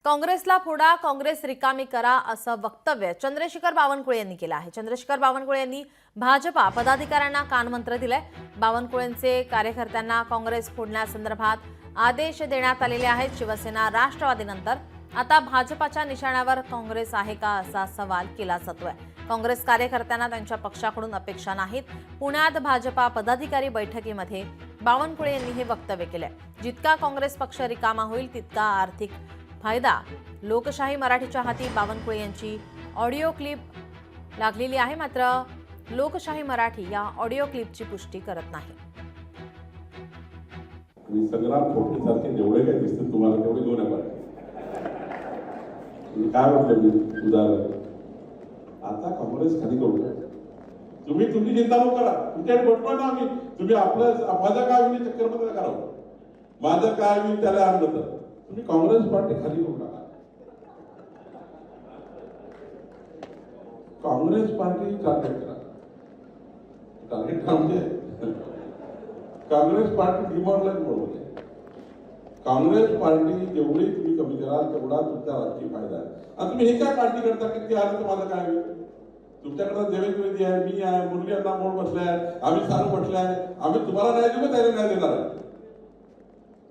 काँग्रेसला फोडा, काँग्रेस रिकामी करा असं वक्तव्य चंद्रशेखर बावनकुळे यांनी केलं आहे. चंद्रशेखर बावनकुळे यांनी भाजपा पदाधिकाऱ्यांना कानमंत्र दिलाय. बावनकुळेंचे कार्यकर्त्यांना काँग्रेस फोडण्यासंदर्भात आदेश देण्यात आलेले आहेत. शिवसेना राष्ट्रवादीनंतर आता भाजपाच्या निशाण्यावर काँग्रेस आहे का असा सवाल केला जातोय. काँग्रेस कार्यकर्त्यांना त्यांच्या पक्षाकडून अपेक्षा नाहीत. पुण्यात भाजपा पदाधिकारी बैठकीमध्ये बावनकुळे यांनी हे वक्तव्य केलंय. जितका काँग्रेस पक्ष रिकामा होईल तितका आर्थिक फायदा. लोकशाही मराठीच्या हाती बावनकुळे यांची ऑडिओ क्लिप लागलेली आहे. मात्र लोकशाही मराठी या ऑडिओ क्लिपची पुष्टी करत नाही. संग्राम खोपटेसारखे जेवढे काही दिसतील तुम्हाला तेवढे दोन आहे. काय म्हटलं मी उदाहरण, आता काँग्रेस खाली करू तुम्ही तुमची चिंता नको करा. तुमच्याकडे बटवा ना आम्ही, तुम्ही आपलं माझं काय होईल चक्करमध्ये करावं, माझं काय होईल त्याला आणलं तर तुम्ही काँग्रेस पार्टी खाली करू नका. काँग्रेस पार्टी टार्गेट करा. टार्गेट का म्हणजे काँग्रेस पार्टी डिमॉरलाइज बरोबर आहे. काँग्रेस पार्टी जेवढी तुम्ही कमी कराल तेवढा तुमचा राजकीय फायदा आहे. आणि तुम्ही हे काय काळजी करता की ते आलं तर माझं काय होईल. तुमच्याकडे देवेंद्रजी आहे, मी आहे, मुरली अण्णा मोड बसले आहे, आम्ही सारू बसले आहे. आम्ही तुम्हाला नाही देऊ, त्याला नाही देणार आहे.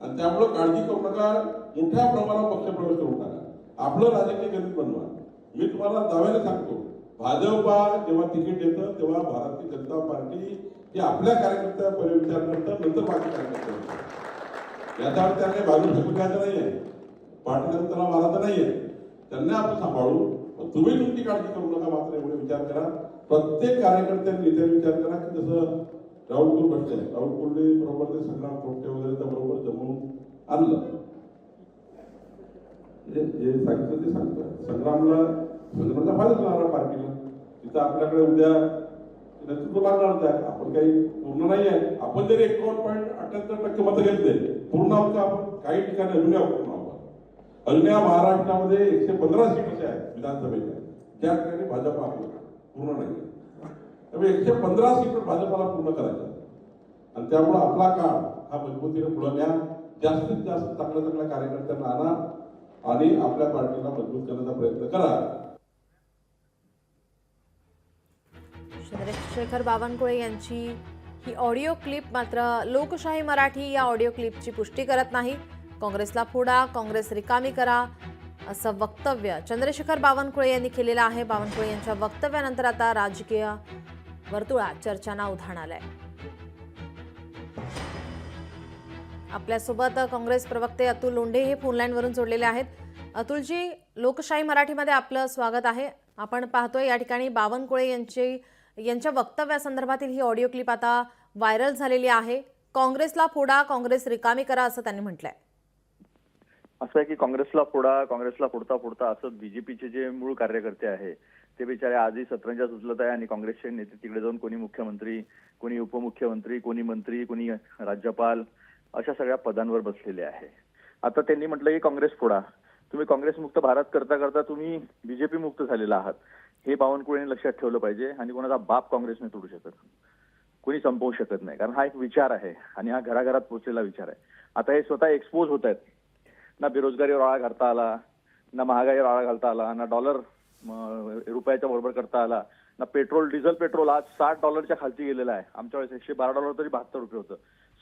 आणि त्यामुळे काळजी करू नका. मोठ्या प्रमाणात पक्षप्रवेश करू नका. आपलं राजकीय गणित बनवा. मी तुम्हाला दाव्याने सांगतो, भाजपा जेव्हा तिकीट देतं तेव्हा भारतीय जनता पार्टी ही आपल्या कार्यकर्त्या परिविचार करतं, नंतर बाकी कार्यकर्ते. याचा अर्थ त्यांनी बाजू फेकून द्यायचं नाहीये. पार्टीला त्यांना मारायचं नाहीये. त्यांना आपण सांभाळू. तुम्ही तुमची काळजी करू नका. मात्र एवढे विचार करा, प्रत्येक कार्यकर्त्यांनी नेत्याने विचार करा की जसं राहुल कुल बसले, राहुल कुलने बरोबर ते संग्राम खोपटे वगैरे बरोबर जमवून आणलं. जे सांगितलं ते सांगतोय. संग्रामचा फायदा होणार पार्टीला. तिथं आपल्याकडे उद्या नेतृत्व लागणार आहे. आपण काही पूर्ण नाही आहे. आपण जरी 51.78% मतं घेतले पूर्ण आहोत का आपण. काही ठिकाणी अजूनही पूर्ण आहोत. अजूनही महाराष्ट्रामध्ये 115 सीट अशा आहेत विधानसभेच्या ज्या ठिकाणी भाजपा आपलं पूर्ण नाही. त्यामुळे 115 सीट भाजपाला पूर्ण करायच्या. आणि त्यामुळे आपला काळ हा मजबूतीने पुढे न्या. जास्तीत जास्त चांगल्या चांगल्या कार्यकर्त्यांना आणा आणि आपल्या पार्टीला मजबूत करण्याचा प्रयत्न करा. चंद्रशेखर बावनकुळे यांची ही ऑडिओ क्लिप मात्र लोकशाही मराठी या ऑडिओ क्लिपची पुष्टी करत नाही. काँग्रेसला फोडा, काँग्रेस रिकामी करा असं वक्तव्य चंद्रशेखर बावनकुळे यांनी केलेलं आहे. बावनकुळे यांच्या वक्तव्यानंतर आता राजकीय वर्तुळात चर्चांना उधाण आलंय. आपल्यासोबत काँग्रेस प्रवक्ते अतुल लोंढे हे फोनलाईनवरून जोडलेले आहेत. अतुलजी, लोकशाही मराठीमध्ये आपलं स्वागत आहे. आपण पाहतोय या ठिकाणी बावनकुळे यांच्या वक्तव्यासंदर्भातील ही ऑडिओ क्लिप आता व्हायरल झालेली आहे. काँग्रेसला फोडा, काँग्रेस रिकामी करा असं त्यांनी म्हटलंय. असं आहे की काँग्रेसला फोडता फोडता असं बीजेपीचे जे मूळ कार्यकर्ते आहे ते बिचारे आजही सतरंजा सुचलत आहे. आणि काँग्रेसचे नेते तिकडे जाऊन कोणी मुख्यमंत्री, कोणी उपमुख्यमंत्री, कोणी मंत्री, कोणी राज्यपाल अशा सगळ्या पदांवर बसलेले आहे. आता त्यांनी म्हटलं की काँग्रेस फोडा. तुम्ही काँग्रेस मुक्त भारत करता करता तुम्ही बीजेपी मुक्त झालेला आहात. हे बावनकुळेंनी लक्षात ठेवलं पाहिजे. आणि कोणाचा बाप काँग्रेसने तोडू शकत, कोणी संपवू शकत नाही. कारण हा एक विचार आहे आणि हा घराघरात पोहोचलेला विचार आहे. आता हे स्वतः एक्सपोज होत आहेत. ना बेरोजगारीवर आळा घालता आला, ना महागाईवर आळा घालता आला, ना डॉलर रुपयाच्या बरोबर करता आला, ना पेट्रोल आज $60 खालती गेलेला आहे. आमच्या वेळेस $112 तरी $72 होतं.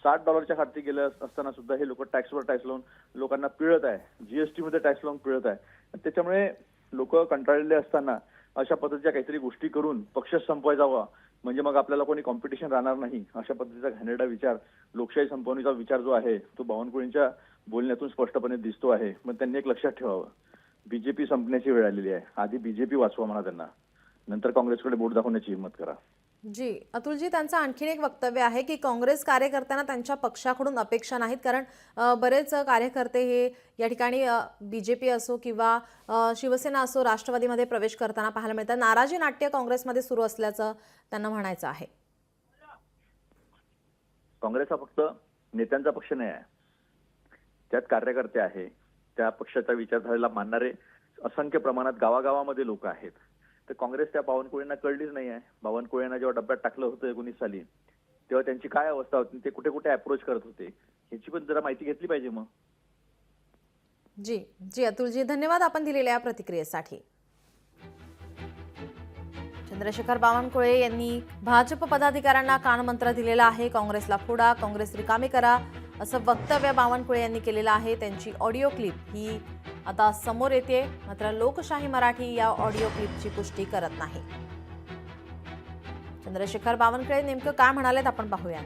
$60 खालती गेलं असताना सुद्धा हे लोक टॅक्सवर टॅक्स लावून लोकांना पिळत आहे. जीएसटी मध्ये टॅक्स लावून पिळत आहे. त्याच्यामुळे लोक कंटाळलेले असताना अशा पद्धतीच्या काहीतरी गोष्टी करून पक्ष संपवायचा हवा, म्हणजे मग आपल्याला कोणी कॉम्पिटिशन राहणार नाही, अशा पद्धतीचा घाणेरडा विचार, लोकशाही संपवण्याचा विचार जो आहे तो बावनकुळेंच्या बोलण्यातून स्पष्टपणे दिसतो आहे. मग त्यांनी एक लक्षात ठेवावं, बीजेपी संपण्याची वेळ आलेली आहे. आधी बीजेपी वाचवा म्हणा त्यांना, नंतर काँग्रेसकडे बोट दाखवण्याची हिंमत करा. जी अतुलजी, त्यांचं आणखीन एक वक्तव्य आहे की काँग्रेस कार्यकर्त्यांना त्यांच्या पक्षाकडून अपेक्षा नाहीत. कारण बरेच कार्यकर्ते हे या ठिकाणी बीजेपी असो किंवा शिवसेना असो राष्ट्रवादीमध्ये प्रवेश करताना पाहायला मिळतात. नाराजी नाट्य काँग्रेसमध्ये सुरू असल्याचं त्यांना म्हणायचं आहे. काँग्रेस हा फक्त नेत्यांचा पक्ष नाही आहे. त्यात कार्यकर्ते आहे. त्या पक्षाच्या विचारधारेला मानणारे असंख्य प्रमाणात गावागावामध्ये लोक आहेत. तर काँग्रेस त्या बावनकुळेंना कळलीच नाही आहे. बावनकुळेंना जेव्हा डब्यात टाकलं होतं 19 साली, तेव्हा त्यांची काय अवस्था होती, ते कुठे कुठे अप्रोच करत होते, ह्याची पण जरा माहिती घेतली पाहिजे. मग जी जी अतुलजी, धन्यवाद आपण दिलेल्या या प्रतिक्रियेसाठी. चंद्रशेखर बावनकुळे यांनी भाजप पदाधिकाऱ्यांना कानमंत्र दिलेला आहे. काँग्रेसला फोडा, काँग्रेस रिकामी करा, असं वक्तव्य बावनकुळे यांनी केलेलं आहे. त्यांची ऑडिओ क्लिप ही आता समोर येते, मात्र लोकशाही मराठी या ऑडिओ क्लिपची पुष्टी करत नाही. चंद्रशेखर बावनकुळे नेमकं काय म्हणालेत आपण पाहूया.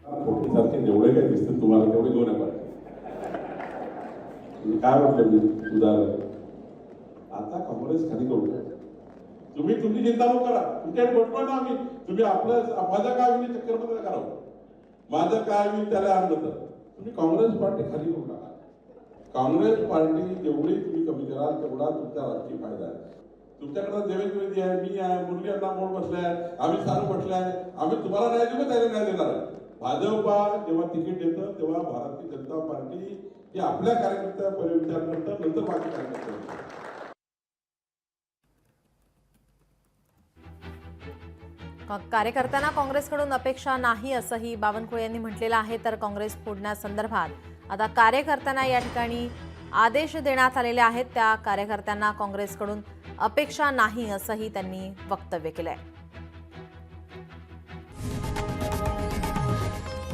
फोटोसारखे जेवढे काही दिसतात तुम्हाला तेवढे दोन आहे. काय म्हटलं मी उदाहरण, आता काँग्रेस खाली करू, तुम्ही तुमची चिंता नको करा, तुमच्याकडे बटवा ना आम्ही, तुम्ही आपलं माझं काय होईल चक्करमध्ये करावं, माझं काय होईल त्याला आणलं तर तुम्ही काँग्रेस पार्टी खाली करू नका. काँग्रेस पार्टी जेवढी तुम्ही कमी कराल तेवढा तुमचा राजकीय फायदा आहे. तुमच्याकडे देवेंद्रजी आहे, मी आहे, मुरली अण्णा मोड बसले आहे, आम्ही सारू बसले आहे, आम्ही तुम्हाला नाही देऊ, त्याला नाही देणार आहे. भाजपा जेव्हा तिकीट देतं तेव्हा भारतीय जनता पार्टी ही आपल्या कार्यकर्त्यावर विचार करतं, नंतर बाकी कार्यकर्ते. कार्यकर्त्यांना काँग्रेसकडून अपेक्षा नाही असंही बावनकुळे यांनी म्हटलेलं आहे. तर काँग्रेस फोडण्यासंदर्भात आता कार्यकर्त्यांना या ठिकाणी आदेश देण्यात आलेले आहेत. त्या कार्यकर्त्यांना काँग्रेसकडून अपेक्षा नाही असंही त्यांनी वक्तव्य केलंय.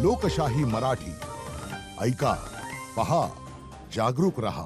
लोकशाही मराठी ऐका, पहा, जागरूक रहा.